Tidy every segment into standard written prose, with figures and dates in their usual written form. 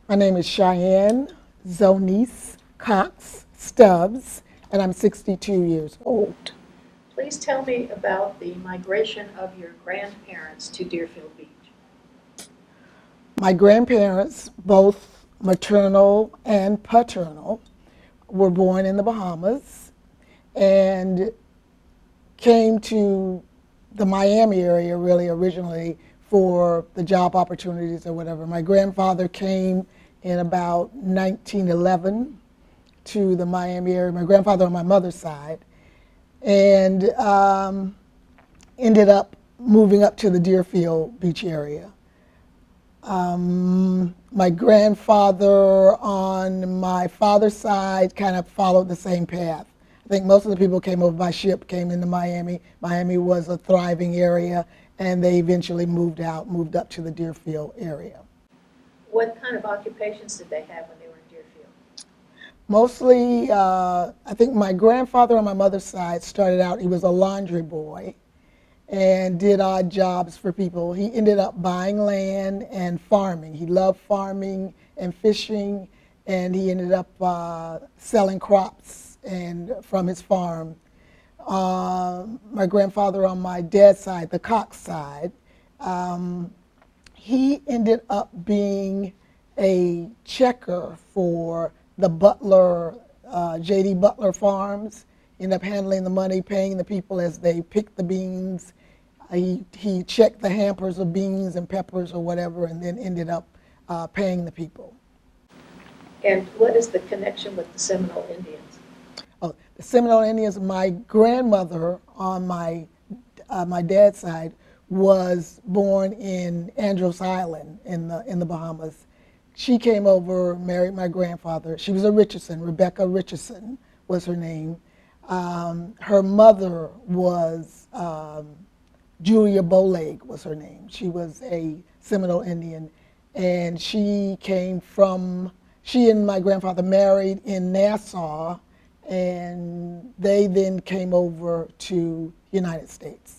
My name is Cheyenne Cox Stubbs, and I'm 62 years old. Please tell me about the migration of your grandparents to Deerfield Beach. My grandparents, both maternal and paternal, were born in the Bahamas and came to the Miami area really originally for the job opportunities or whatever. My grandfather came in about 1911 to the Miami area, my grandfather on my mother's side, and ended up moving up to the Deerfield Beach area. My grandfather on my father's side kind of followed the same path. I think most of the people came over by ship, came into Miami. Miami was a thriving area, and they eventually moved up to the Deerfield area. What kind of occupations did they have when they were in Deerfield? Mostly, I think my grandfather on my mother's side started out, he was a laundry boy and did odd jobs for people. He ended up buying land and farming. He loved farming and fishing, and he ended up selling crops and from his farm. My grandfather on my dad's side, the Cox side, he ended up being a checker for the Butler, J.D. Butler Farms. Ended up handling the money, paying the people as they picked the beans. He checked the hampers of beans and peppers or whatever, and then ended up paying the people. And what is the connection with the Seminole Indians? Oh, the Seminole Indians, my grandmother on my dad's side was born in Andros Island in the Bahamas. She came over, married my grandfather. She was a Richardson, Rebecca Richardson was her name. Her mother was Julia Bowleg was her name. She was a Seminole Indian, and she and my grandfather married in Nassau, and they then came over to the United States.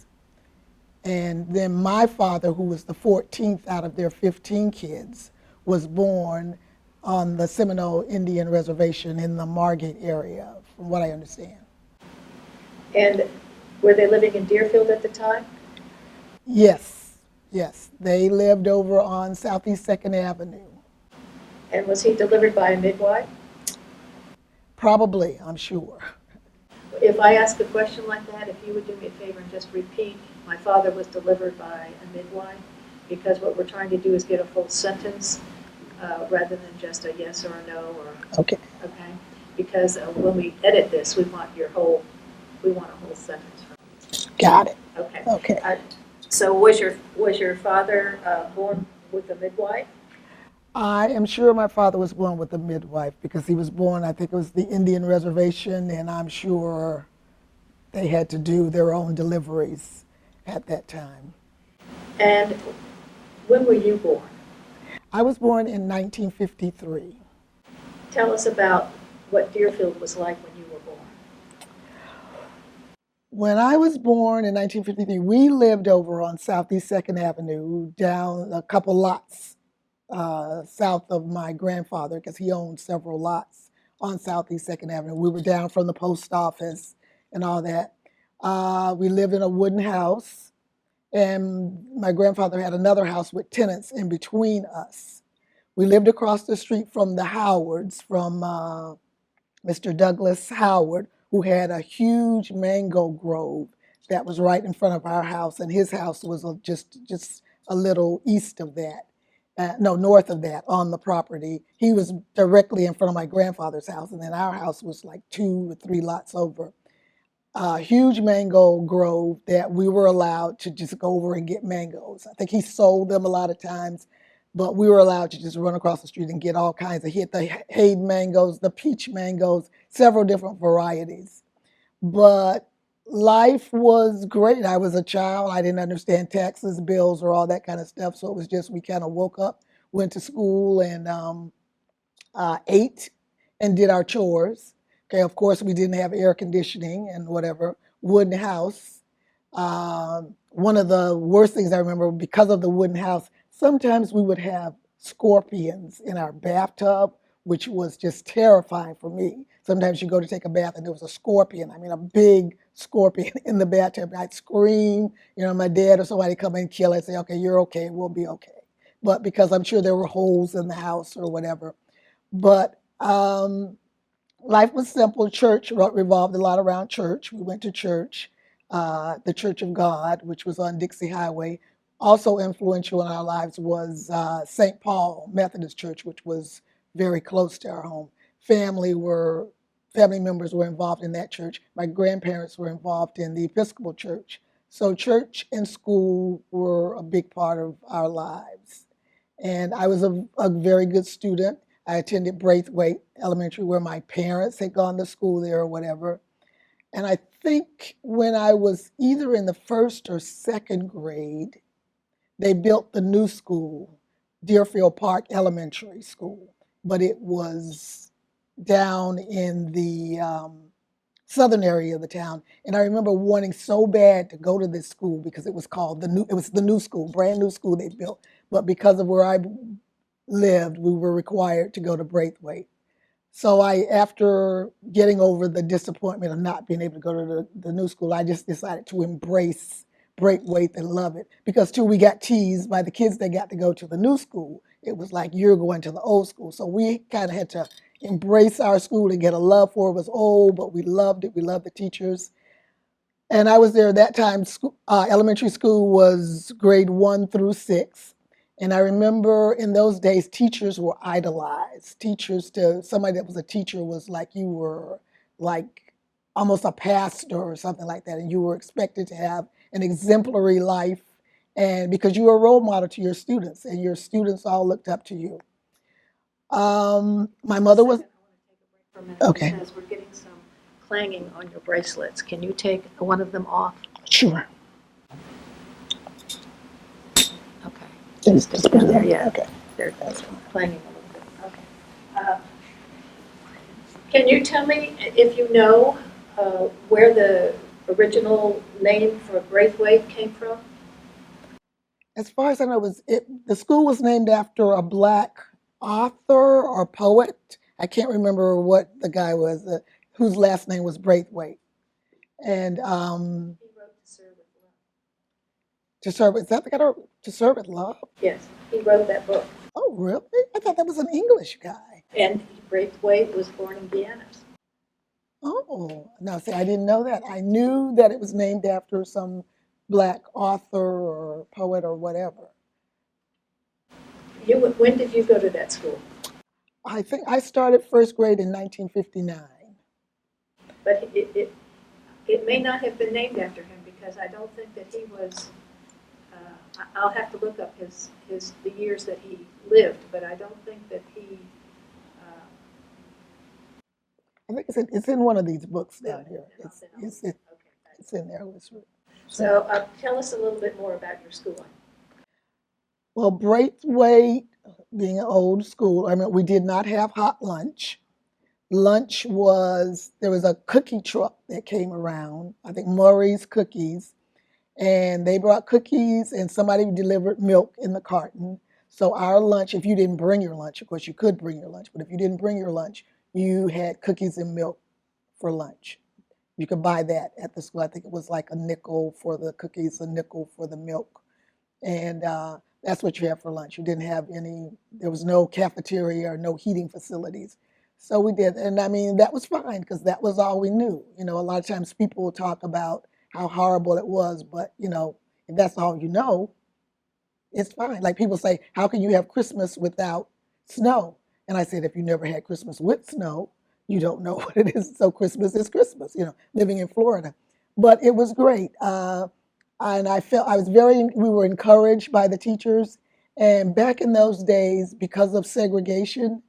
And then my father, who was the 14th out of their 15 kids, was born on the Seminole Indian Reservation in the Margate area, from what I understand. And were they living in Deerfield at the time? Yes. They lived over on Southeast 2nd Avenue. And was he delivered by a midwife? Probably, I'm sure. If I ask a question like that, if you would do me a favor and just repeat, my father was delivered by a midwife, because what we're trying to do is get a full sentence rather than just a yes or a no or Okay. okay. Because when we edit this, we want a whole sentence from you. Got it. Okay. So was your father born with a midwife? I am sure my father was born with a midwife because he was born, I think it was the Indian Reservation, and I'm sure they had to do their own deliveries at that time. And when were you born? I was born in 1953. Tell us about what Deerfield was like when you were born. When I was born in 1953, we lived over on Southeast 2nd Avenue, down a couple lots south of my grandfather, because he owned several lots on Southeast 2nd Avenue. We were down from the post office and all that. We lived in a wooden house, and my grandfather had another house with tenants in between us. We lived across the street from the Howards, from Mr. Douglas Howard, who had a huge mango grove that was right in front of our house, and his house was just a little east of that. North of that on the property. He was directly in front of my grandfather's house, and then our house was like 2 or 3 lots over. A huge mango grove that we were allowed to just go over and get mangoes. I think he sold them a lot of times, but we were allowed to just run across the street and get all kinds of the Hayde mangoes, the peach mangoes, several different varieties. But life was great. I was a child. I didn't understand taxes, bills, or all that kind of stuff. So it was just we kind of woke up, went to school, and ate and did our chores. Okay, of course, we didn't have air conditioning and whatever. Wooden house. One of the worst things I remember, because of the wooden house, sometimes we would have scorpions in our bathtub, which was just terrifying for me. Sometimes you go to take a bath and there was a scorpion, I mean a big scorpion in the bathtub. I'd scream, my dad or somebody come and kill it and say, okay, you're okay, we'll be okay. But because I'm sure there were holes in the house or whatever. But life was simple. Church revolved a lot around church. We went to church, the Church of God, which was on Dixie Highway. Also influential in our lives was St. Paul Methodist Church, which was very close to our home. Family members were involved in that church. My grandparents were involved in the Episcopal Church. So church and school were a big part of our lives. And I was a very good student. I attended Braithwaite Elementary, where my parents had gone to school there or whatever. And I think when I was either in the first or second grade, they built the new school, Deerfield Park Elementary School, but it was down in the southern area of the town. And I remember wanting so bad to go to this school because it was the new school, brand new school they built. But because of where I lived, we were required to go to Braithwaite. So after getting over the disappointment of not being able to go to the new school, I just decided to embrace Braithwaite and love it. Because too, we got teased by the kids that got to go to the new school. It was like, you're going to the old school. So we kind of had to embrace our school and get a love for it. It was old, but we loved it. We loved the teachers. And I was there at that time. Elementary school was grade 1 through 6. And I remember in those days, teachers were idolized. Somebody that was a teacher was like you were like almost a pastor or something like that. And you were expected to have an exemplary life, and because you were a role model to your students, and your students all looked up to you. My mother was. I want to take a break for a minute Okay. because we're getting some clanging on your bracelets. Can you take one of them off? Sure. Okay. Just Stick it in there, yeah. Okay. They're clanging a little bit. Okay. Can you tell me if you know where the original name for Braithwaite came from? As far as I know, the school was named after a Black author or poet. I can't remember what the guy was, whose last name was Braithwaite. And He wrote To Serve with Love. is that the guy To Serve with Love? Yes, he wrote that book. Oh, really? I thought that was an English guy. And Braithwaite was born in Guyana. Oh, no, see, I didn't know that. I knew that it was named after some Black author or poet or whatever. When did you go to that school? I think I started first grade in 1959. But it may not have been named after him because I don't think that he was. I'll have to look up the years that he lived, but I don't think that he. I think it's in one of these books down No, here. no, It's in there. So tell us a little bit more about your schooling. Well, Braithwaite, being an old school, I mean, we did not have hot lunch. There was a cookie truck that came around, I think Murray's Cookies, and they brought cookies and somebody delivered milk in the carton. So our lunch, if you didn't bring your lunch, of course you could bring your lunch, but if you didn't bring your lunch, you had cookies and milk for lunch. You could buy that at the school. I think it was like a nickel for the cookies, a nickel for the milk. And that's what you had for lunch. You didn't have there was no cafeteria or no heating facilities. So we did. And I mean, that was fine because that was all we knew. A lot of times people will talk about how horrible it was, but, if that's all you know, it's fine. Like people say, how can you have Christmas without snow? And I said, if you never had Christmas with snow, you don't know what it is. So Christmas is Christmas, living in Florida. But it was great. And we were encouraged by the teachers. And back in those days, because of segregation,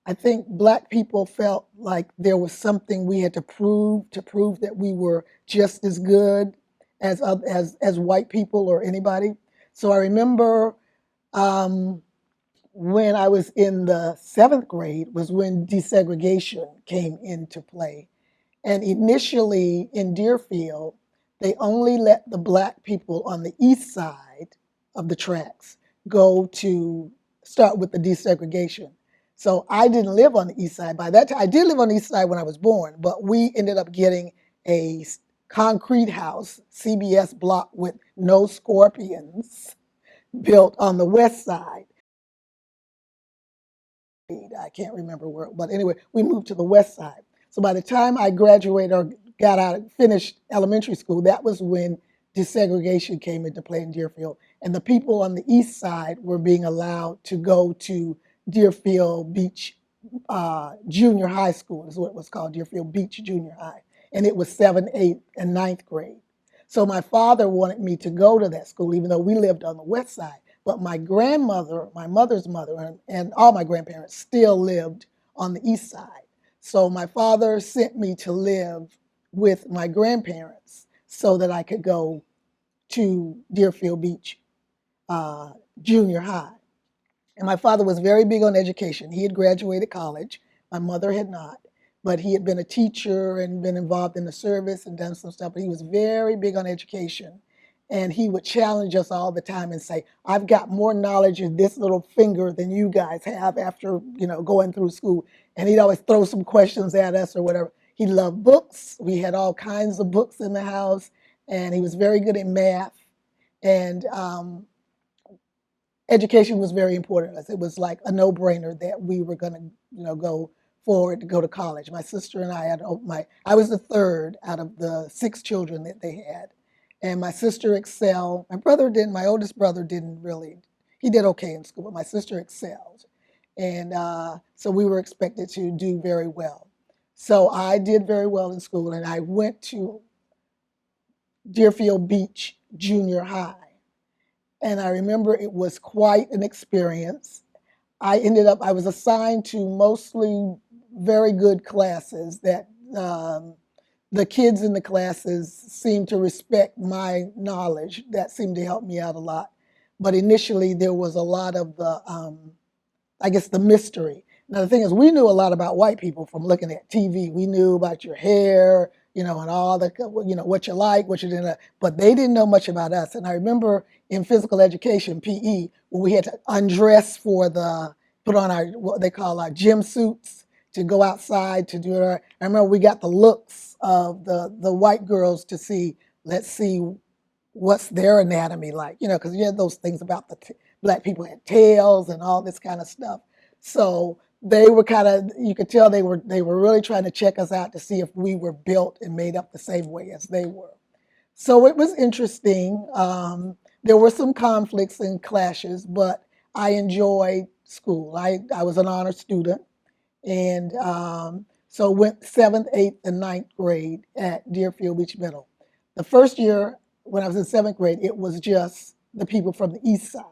I think Black people felt like there was something we had to prove that we were just as good as white people or anybody. So I remember when I was in the 7th grade was when desegregation came into play. And initially in Deerfield, they only let the Black people on the east side of the tracks go to start with the desegregation. So I didn't live on the east side. By that time, I did live on the east side when I was born, but we ended up getting a concrete house, CBS block with no scorpions, built on the west side. I can't remember where, but anyway, we moved to the west side. So by the time I graduated or got out, finished elementary school, that was when desegregation came into play in Deerfield. And the people on the east side were being allowed to go to Deerfield Beach Junior High School, is what it was called, Deerfield Beach Junior High. And it was 7th, 8th, and ninth grade. So my father wanted me to go to that school, even though we lived on the west side. But my grandmother, my mother's mother, and all my grandparents still lived on the east side. So my father sent me to live with my grandparents so that I could go to Deerfield Beach Junior High. And my father was very big on education. He had graduated college. My mother had not, but he had been a teacher and been involved in the service and done some stuff. But he was very big on education. And he would challenge us all the time and say, I've got more knowledge in this little finger than you guys have after, going through school. And he'd always throw some questions at us or whatever. He loved books. We had all kinds of books in the house. And he was very good at math. And education was very important to us. It was like a no-brainer that we were going to, go forward to go to college. My sister and I was the third out of the 6 children that they had. And my sister excelled. My oldest brother didn't really, he did okay in school, but my sister excelled. And so we were expected to do very well. So I did very well in school, and I went to Deerfield Beach Junior High. And I remember it was quite an experience. I was assigned to mostly very good classes that the kids in the classes seemed to respect my knowledge. That seemed to help me out a lot. But initially, there was a lot of the mystery. Now, the thing is, we knew a lot about white people from looking at TV. We knew about your hair, and all the, what you like, what you didn't, but they didn't know much about us. And I remember in physical education, PE, when we had to undress put on what they call our gym suits to go outside to do it. I remember we got the looks of the white girls to see, let's see what's their anatomy like, because you had those things about black people had tails and all this kind of stuff. So they were you could tell they were really trying to check us out to see if we were built and made up the same way as they were. So it was interesting. There were some conflicts and clashes, but I enjoyed school. I was an honor student, and so went 7th, 8th, and ninth grade at Deerfield Beach Middle. The first year, when I was in 7th grade, it was just the people from the east side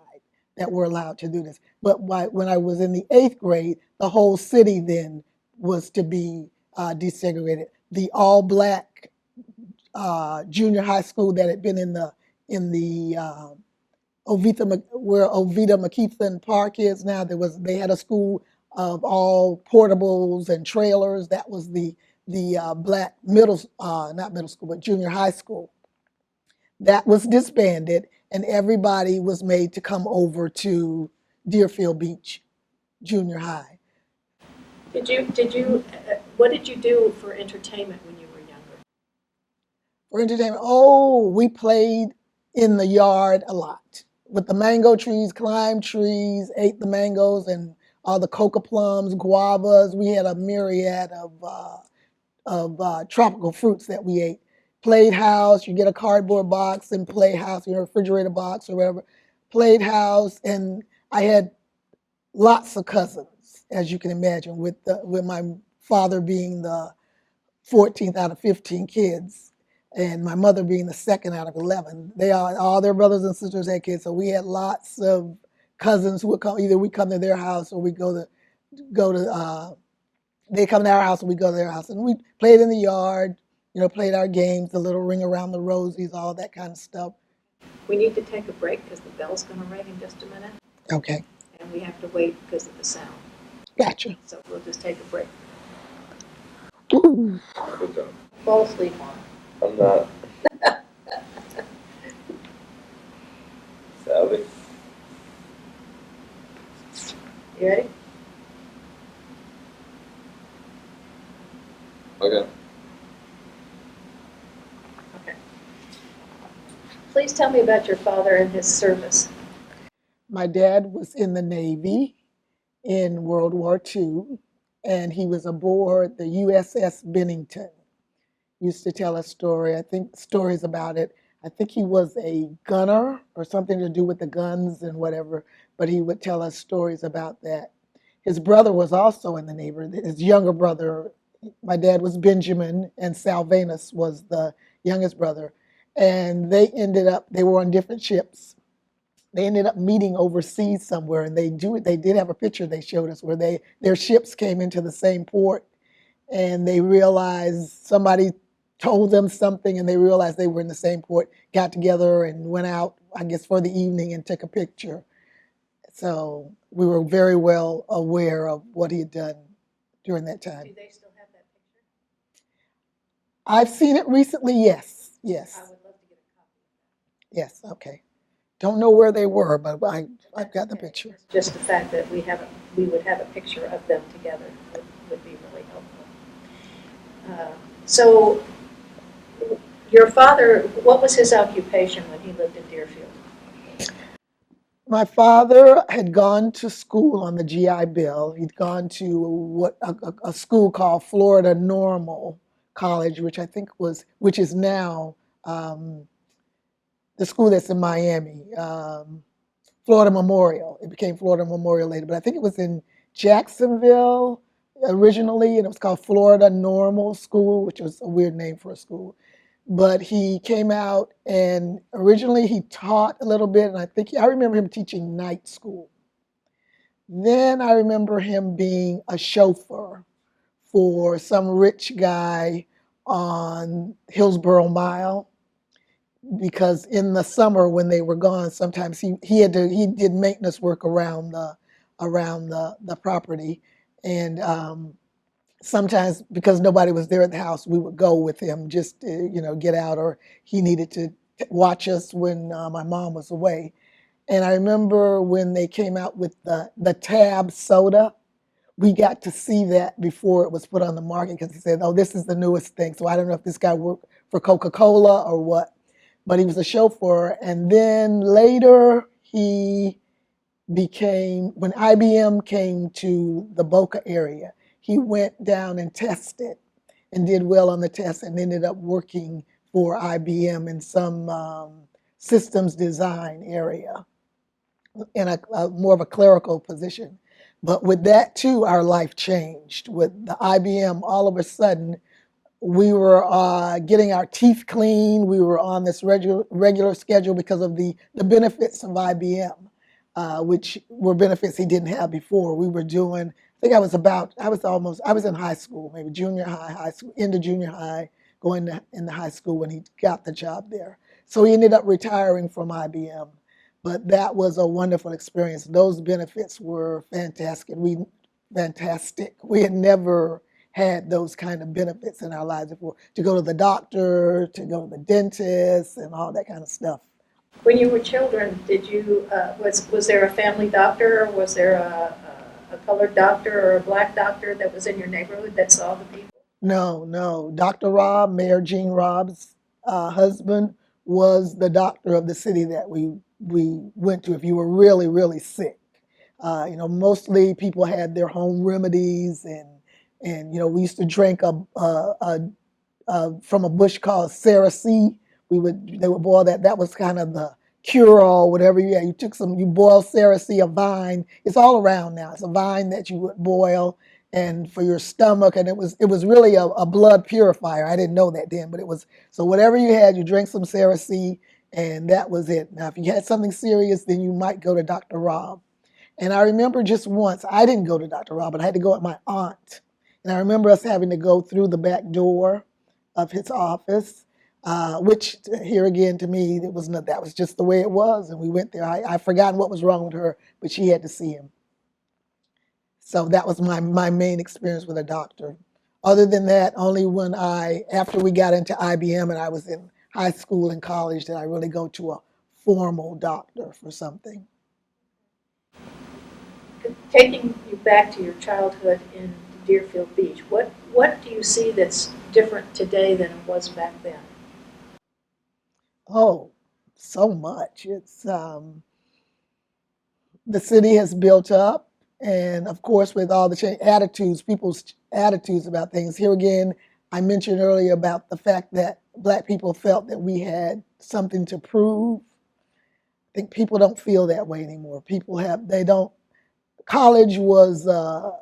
that were allowed to do this. But when I was in the 8th grade, the whole city then was to be desegregated. The all-black junior high school that had been in the where Ovita McKeithen Park is now, they had a school of all portables and trailers. That was the black not middle school, but junior high school. That was disbanded, and everybody was made to come over to Deerfield Beach Junior High. What did you do for entertainment when you were younger? For entertainment, we played in the yard a lot with the mango trees, climbed trees, ate the mangoes and all the coca plums, guavas. We had a myriad of tropical fruits that we ate. Played house, you get a cardboard box and play house, refrigerator box or whatever. Played house, and I had lots of cousins, as you can imagine, with my father being the 14th out of 15 kids, and my mother being the 2nd out of 11. All their brothers and sisters had kids, so we had lots of cousins who would come. Either we come to their house or we go to they come to our house and we go to their house, and we played in the yard. Played our games, the little ring around the rosies, all that kind of stuff. We need to take a break because the bell's going to ring in just a minute. Okay. And we have to wait because of the sound. Gotcha. So we'll just take a break. Ooh. Good job. Fall asleep on. I'm not. Sally? Okay. Okay. Please tell me about your father and his service. My dad was in the Navy in World War II, and he was aboard the USS Bennington. Used to tell a story, I think stories about it. I think he was a gunner or something to do with the guns and whatever, but he would tell us stories about that. His brother was also in the Navy, his younger brother. My dad was Benjamin, and Salvanus was the youngest brother. And they were on different ships. They ended up meeting overseas somewhere, and they did have a picture they showed us where their ships came into the same port, and they realized somebody told them something, and they realized they were in the same port, got together and went out, I guess, for the evening and took a picture. So we were very well aware of what he had done during that time. Do they still have that picture? I've seen it recently, yes. I Yes. would love to get a copy of that. Yes, okay. Don't know where they were, but I've got the picture. Just the fact that we would have a picture of them together would be really helpful. So, your father, what was his occupation when he lived in Deerfield? My father had gone to school on the GI Bill. He'd gone to a school called Florida Normal College, which is now the school that's in Miami, Florida Memorial. It became Florida Memorial later, but I think it was in Jacksonville originally, and it was called Florida Normal School, which was a weird name for a school. But he came out, and originally he taught a little bit, and I remember him teaching night school. Then I remember him being a chauffeur for some rich guy on Hillsborough Mile, because in the summer when they were gone, sometimes he did maintenance work around the property, and sometimes because nobody was there at the house, we would go with him just to, get out, or he needed to watch us when my mom was away. And I remember when they came out with the Tab soda, we got to see that before it was put on the market, because he said, "Oh, this is the newest thing." So I don't know if this guy worked for Coca-Cola or what, but he was a chauffeur. And then later when IBM came to the Boca area, he went down and tested and did well on the test and ended up working for IBM in some systems design area in a more of a clerical position. But with that too, our life changed. With the IBM, all of a sudden, we were getting our teeth cleaned. We were on this regular schedule because of the benefits of IBM, which were benefits he didn't have before. We were doing, I was in high school, maybe junior high, high school, into junior high, in the high school when he got the job there. So he ended up retiring from IBM. But that was a wonderful experience. Those benefits were fantastic. We had never had those kind of benefits in our lives before. To go to the doctor, to go to the dentist, and all that kind of stuff. When you were children, was there a family doctor, or was there a colored doctor or a black doctor that was in your neighborhood that saw the people? No. Dr. Robb, Mayor Gene Robb's husband, was the doctor of the city that we went to if you were really, really sick. Mostly people had their home remedies, and we used to drink from a bush called Cerasee. They would boil that. That was kind of the cure-all, whatever. You boil Cerasee, a vine. It's all around now. It's a vine that you would boil, and for your stomach, and it was really a blood purifier. I didn't know that then, but it was. So whatever you had, you drank some Cerasee, and that was it. Now, if you had something serious, then you might go to Dr. Robb. And I remember just once, I didn't go to Dr. Robb, but I had to go with my aunt. And I remember us having to go through the back door of his office, which here again to me, that was just the way it was. And we went there. I've forgotten what was wrong with her, but she had to see him. So that was my main experience with a doctor. Other than that, only after we got into IBM and I was in high school and college, did I really go to a formal doctor for something. Taking you back to your childhood in Deerfield Beach. What do you see that's different today than it was back then? Oh, so much. The city has built up, and of course, with all the attitudes, people's attitudes about things. Here again, I mentioned earlier about the fact that Black people felt that we had something to prove. I think people don't feel that way anymore. They don't. College was a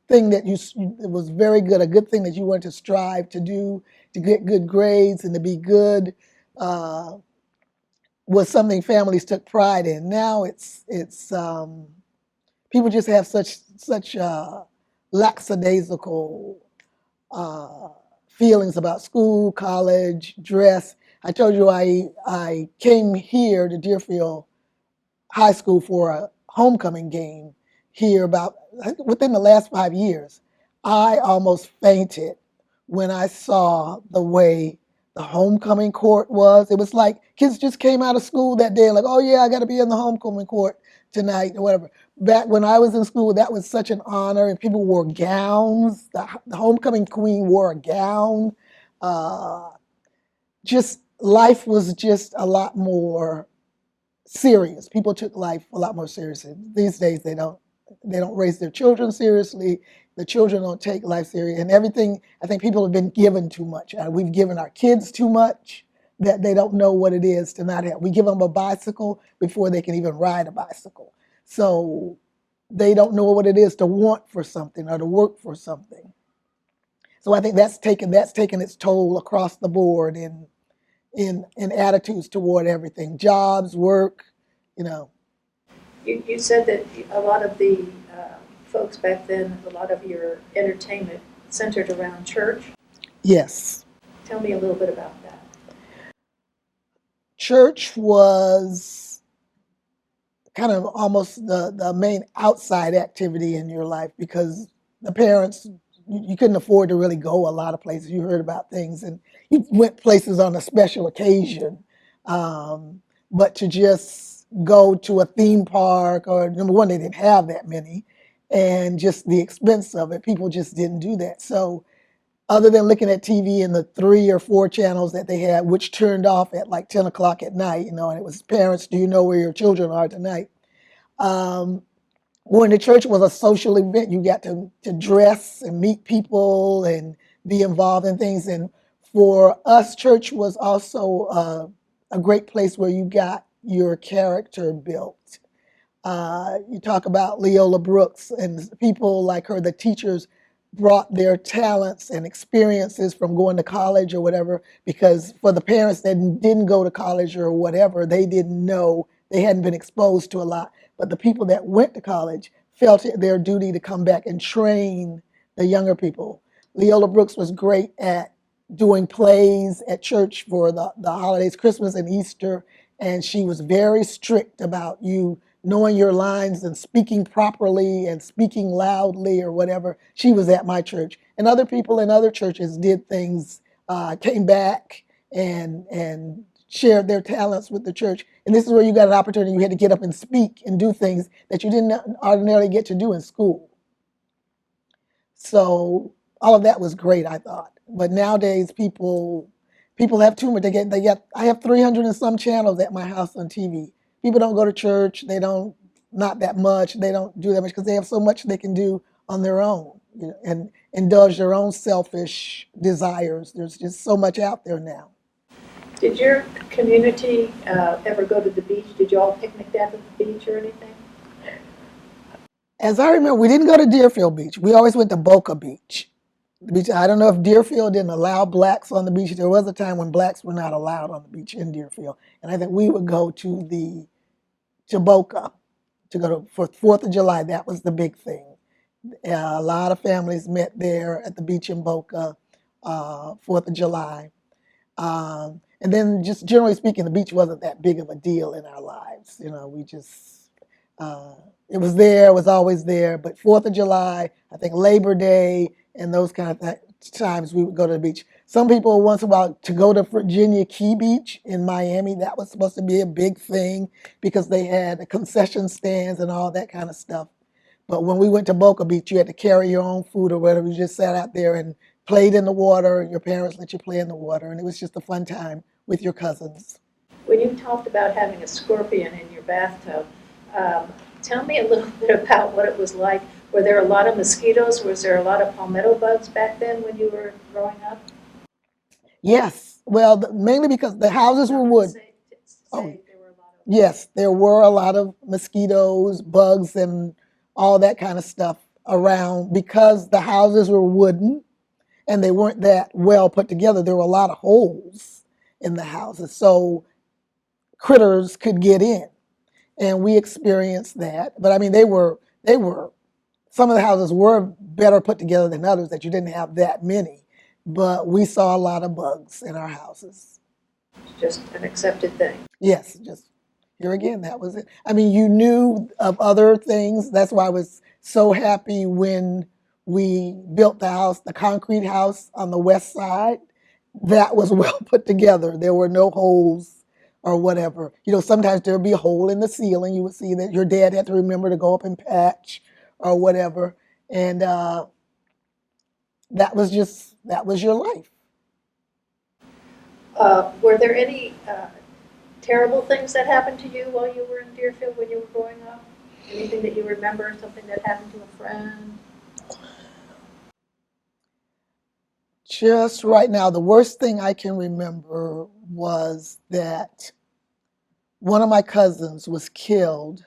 thing that it was very good, a good thing that you wanted to strive to do, to get good grades and to be good. Uh, was something families took pride in. Now it's people just have such lackadaisical uh, feelings about school, college, dress. I told you I came here to Deerfield High School for a homecoming game here about within the last 5 years. I almost fainted when I saw the way the homecoming court was. It was like kids just came out of school that day, like, oh yeah, I got to be in the homecoming court tonight or whatever. Back when I was in school, that was such an honor, and people wore gowns. The homecoming queen wore a gown. Uh, just life was just a lot more serious. People took life a lot more seriously. These days they don't raise their children seriously. The children don't take life serious, and everything. I think people have been given too much. We've given our kids too much that they don't know what it is to not have. We give them a bicycle before they can even ride a bicycle. So they don't know what it is to want for something or to work for something. So I think that's taken its toll across the board in attitudes toward everything, jobs, work, you know. You said that a lot of the folks back then, a lot of your entertainment centered around church. Yes. Tell me a little bit about that. Church was kind of almost the main outside activity in your life because the parents, you couldn't afford to really go a lot of places. You heard about things and you went places on a special occasion. Um, but to just go to a theme park, or number one, they didn't have that many, and just the expense of it, people just didn't do that. So other than looking at TV and the 3 or 4 channels that they had, which turned off at like 10 o'clock at night, and it was parents, do you know where your children are tonight? Um, Going to church was a social event. You got to dress and meet people and be involved in things. And for us, church was also a great place where you got your character built. You talk about Leola Brooks and people like her, the teachers brought their talents and experiences from going to college or whatever, because for the parents that didn't go to college or whatever, they didn't know, they hadn't been exposed to a lot. But the people that went to college felt it their duty to come back and train the younger people. Leola Brooks was great at doing plays at church for the holidays, Christmas and Easter, and she was very strict about you knowing your lines and speaking properly and speaking loudly or whatever. She was at my church. And other people in other churches did things, came back and shared their talents with the church. And this is where you got an opportunity. You had to get up and speak and do things that you didn't ordinarily get to do in school. So all of that was great, I thought. But nowadays, people have too much. They get. I have 300 and some channels at my house on TV. People don't go to church. They don't, not that much. They don't do that much because they have so much they can do on their own, and indulge their own selfish desires. There's just so much out there now. Did your community ever go to the beach? Did you all picnic down at the beach or anything? As I remember, we didn't go to Deerfield Beach. We always went to Boca Beach. The beach. I don't know if Deerfield didn't allow blacks on the beach. There was a time when blacks were not allowed on the beach in Deerfield, and I think we would go to Boca to go to for 4th of July. That was the big thing. A lot of families met there at the beach in Boca, 4th of July. And then just generally speaking, the beach wasn't that big of a deal in our lives. We just, uh, it was there, it was always there. But 4th of July, I think Labor Day, and those kind of times we would go to the beach. Some people once in a while to go to Virginia Key Beach in Miami, that was supposed to be a big thing because they had concession stands and all that kind of stuff. But when we went to Boca Beach, you had to carry your own food or whatever. You just sat out there and played in the water. Your parents let you play in the water, and it was just a fun time with your cousins. When you talked about having a scorpion in your bathtub, um, tell me a little bit about what it was like. Were there a lot of mosquitoes? Was there a lot of palmetto bugs back then when you were growing up? Yes, well, mainly because the houses were Not to wood. Oh, say there were a lot of. yes, there were a lot of mosquitoes, bugs, and all that kind of stuff around because the houses were wooden and they weren't that well put together. There were a lot of holes in the houses, so critters could get in, and we experienced that. But I mean, they were some of the houses were better put together than others that you didn't have that many, but we saw a lot of bugs in our houses. Just an accepted thing. Yes, just here again, that was it. I mean, you knew of other things. That's why I was so happy when we built the house, the concrete house on the west side. That was well put together. There were no holes or whatever. You know, sometimes there would be a hole in the ceiling. You would see that your dad had to remember to go up and patch or whatever. And that was your life. Were there any terrible things that happened to you while you were in Deerfield when you were growing up? Anything that you remember, something that happened to a friend? Just right now, the worst thing I can remember was that one of my cousins was killed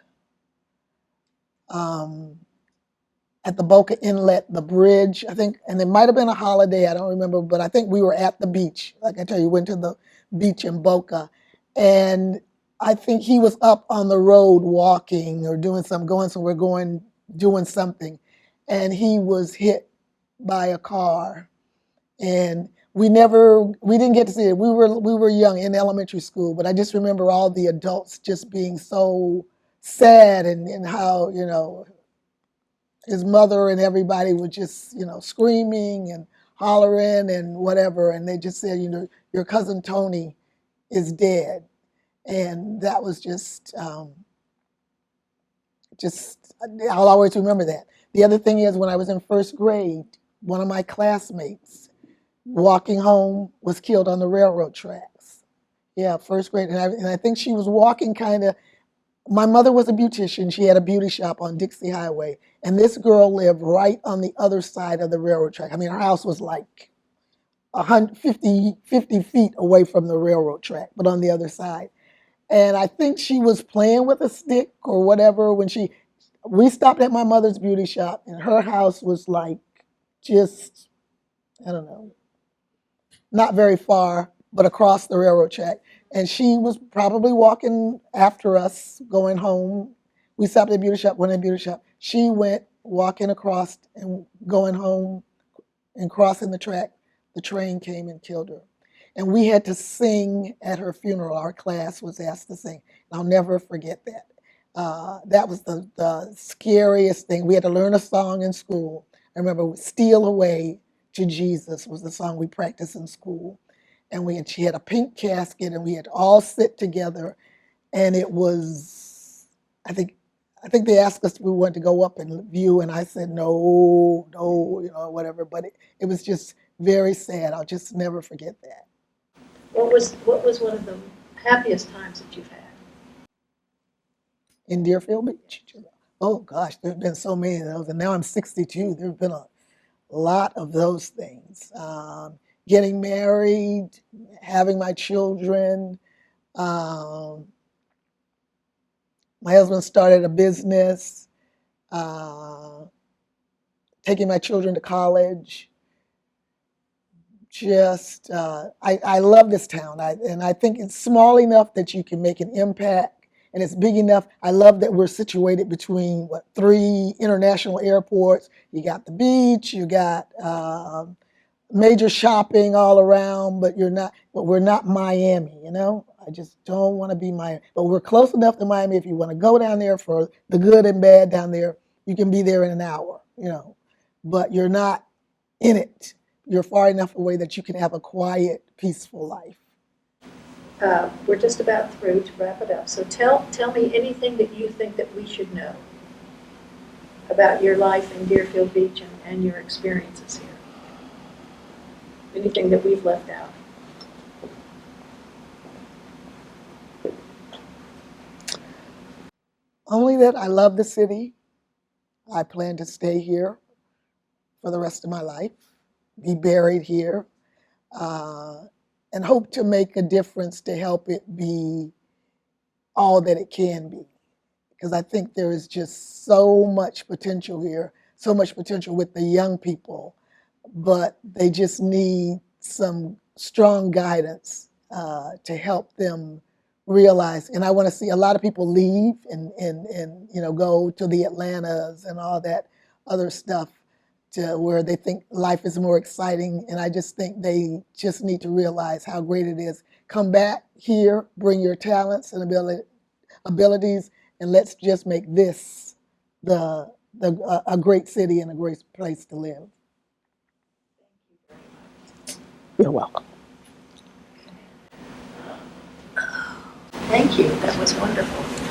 um, at the Boca Inlet, the bridge, I think, and it might have been a holiday, I don't remember, but I think we were at the beach. Like I tell you, went to the beach in Boca, and I think he was up on the road walking or doing something, going somewhere, doing something, and he was hit by a car. And we didn't get to see it. We were young in elementary school, but I just remember all the adults just being so sad and how, his mother and everybody were just, screaming and hollering and whatever. And they just said, your cousin Tony is dead. And that was just, I'll always remember that. The other thing is when I was in first grade, one of my classmates walking home was killed on the railroad tracks. Yeah, first grade. And I think she was walking kind of. My mother was a beautician. She had a beauty shop on Dixie Highway. And this girl lived right on the other side of the railroad track. I mean, her house was like 50 feet away from the railroad track, but on the other side. And I think she was playing with a stick or whatever when we stopped at my mother's beauty shop, and her house was like just, I don't know, not very far, but across the railroad track. And she was probably walking after us going home. We stopped at the beauty shop, went in the beauty shop. She went walking across and going home and crossing the track. The train came and killed her. And we had to sing at her funeral. Our class was asked to sing. And I'll never forget that. That was the scariest thing. We had to learn a song in school. I remember Steal Away to Jesus was the song we practiced in school. And she had a pink casket and we had to all sit together. And it was, I think, I think they asked us if we wanted to go up and view, and I said no, no, whatever. But it was just very sad. I'll just never forget that. What was one of the happiest times that you've had? In Deerfield Beach. Oh gosh, there have been so many of those, and now I'm 62. There have been a lot of those things. Getting married, having my children. Um, my husband started a business. Uh, Taking my children to college. I love this town, and I think it's small enough that you can make an impact, and it's big enough. I love that we're situated between three international airports. You got the beach, you got major shopping all around, but we're not Miami. I just don't want to be Miami, but we're close enough to Miami. If you want to go down there for the good and bad down there, you can be there in an hour. But you're not in it. You're far enough away that you can have a quiet, peaceful life. We're just about through to wrap it up. So tell me anything that you think that we should know about your life in Deerfield Beach and your experiences here. Anything that we've left out. Only that I love the city. I plan to stay here for the rest of my life, be buried here, and hope to make a difference to help it be all that it can be. Because I think there is just so much potential here, so much potential with the young people, but they just need some strong guidance to help them realize. And I want to see a lot of people leave and go to the Atlantas and all that other stuff to where they think life is more exciting. And I just think they just need to realize how great it is. Come back here, bring your talents and abilities, and let's just make this a great city and a great place to live. You're welcome. Thank you. That was wonderful.